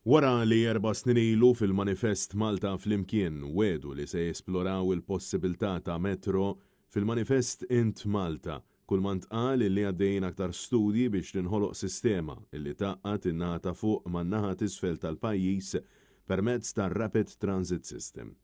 Wara li 4 snin ilu fil-Manifest Malta flimkien wedu li se jesploraw il-possibilità ta' metro fil-Manifest Int Malta, kulmant qal li għaddejjin aktar studji biex tinħoloq sistema illi taqqat in-naħa ta' fuq man-naħa t'isfel tal-pajjiż permezz tar-Rapid Transit System.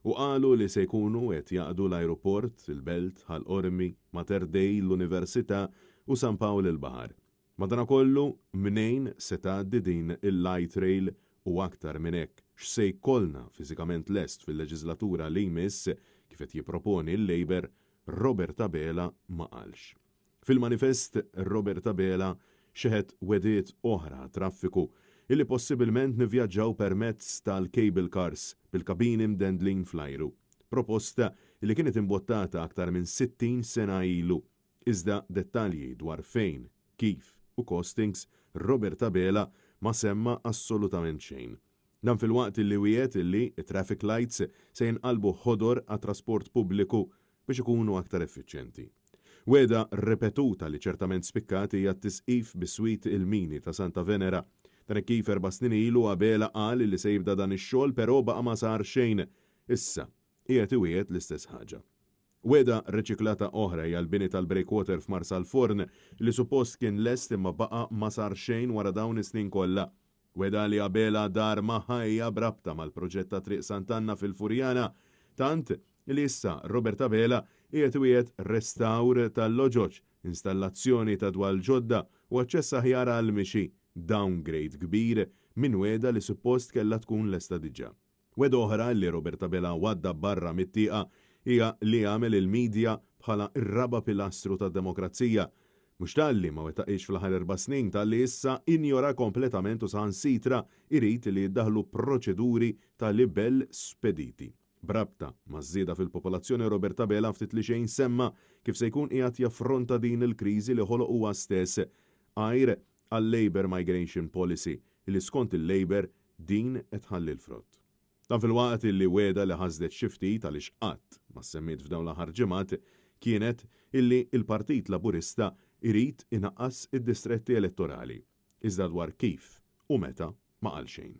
U qalu li se jkunu qed jaqdu l-ajruport, il-Belt, ħal-Qormi, Mater Dei, l-Università u San Pawl il-Baħar. Madankollu mnejn se tgħaddi din il-light rail u aktar minn hekk x'se jkollna fiżikament lest fil-leġislatura li jmiss kif qed jipproponi l-Labor Robert Abela ma qalx. Fil-manifest Robert Abela xeħed wediet oħra traffiku illi possibilment nivvjaġġaw permezz tal-cable cars bil-kabini mdendlin fl-ajru. Proposta li kienet imbottata aktar minn 60 sena ilu. Iżda dettalji dwar fejn, kif u costings Robert Abela ma semma assolutament xejn. Dan fil-waqt illi wiet illi traffic lights se jinqalbu ħodor għat trasport pubbliku biex ikunu aktar effiċjenti. Weda repetuta li ċertament spikkati hija tisqif bis-swit il-mini ta' Santa Venera. Dan kif 4 snin ilu Abela qal li se jibda dan ix-xogħol però baqa' ma sar xejn. Issa qiegħed iwiet l-istess ħaġa. Weda reċiklata oħra hija l-bini tal-breakwater f'Marsal Forn li suppost kien lest imma baqa' ma sar xejn wara dawn is-snin kollha. Weda li Abela dar maħajja brabta mal-proġett ta' Triq Sant'Anna fil-Furjana, tant li issa Robert Abela qiegħed iwiet restawr tal-loġoġ, installazzjoni ta' dwal ġodda u aċċess aħjar għall-mixi, downgrade kbir minn weda li suppost kellha tkun lesta diġà. Weda oħra li Robert Abela wadda barra mit-tieqa hija li għamel il-medja bħala ir-raba pilastru tad-demokrazija. Mhux talli ma wetaqix fl-aħħar 4 snin talli issa injora kompletament u saħansitra irid li jiddaħlu proċeduri ta' livell spediti. Brabta ma' żieda fil-popolazzjoni Robert Abela ftit li xejn semma kif se jkun qiegħed jaffronta din il-kriżi li ħoloq huwa stess għajr għall-Labour Migration Policy li skont il-Labour din qed tħalli l-frott. Dan fil-waqt illi weda li ħażdet xi ftit għaliex qatt ma semmit f'dawn l-aħħar ġimgħat kienet illi il-Partit Laburista irid inaqqas id-distretti elettorali. Iżda dwar kif u meta ma qal xejn.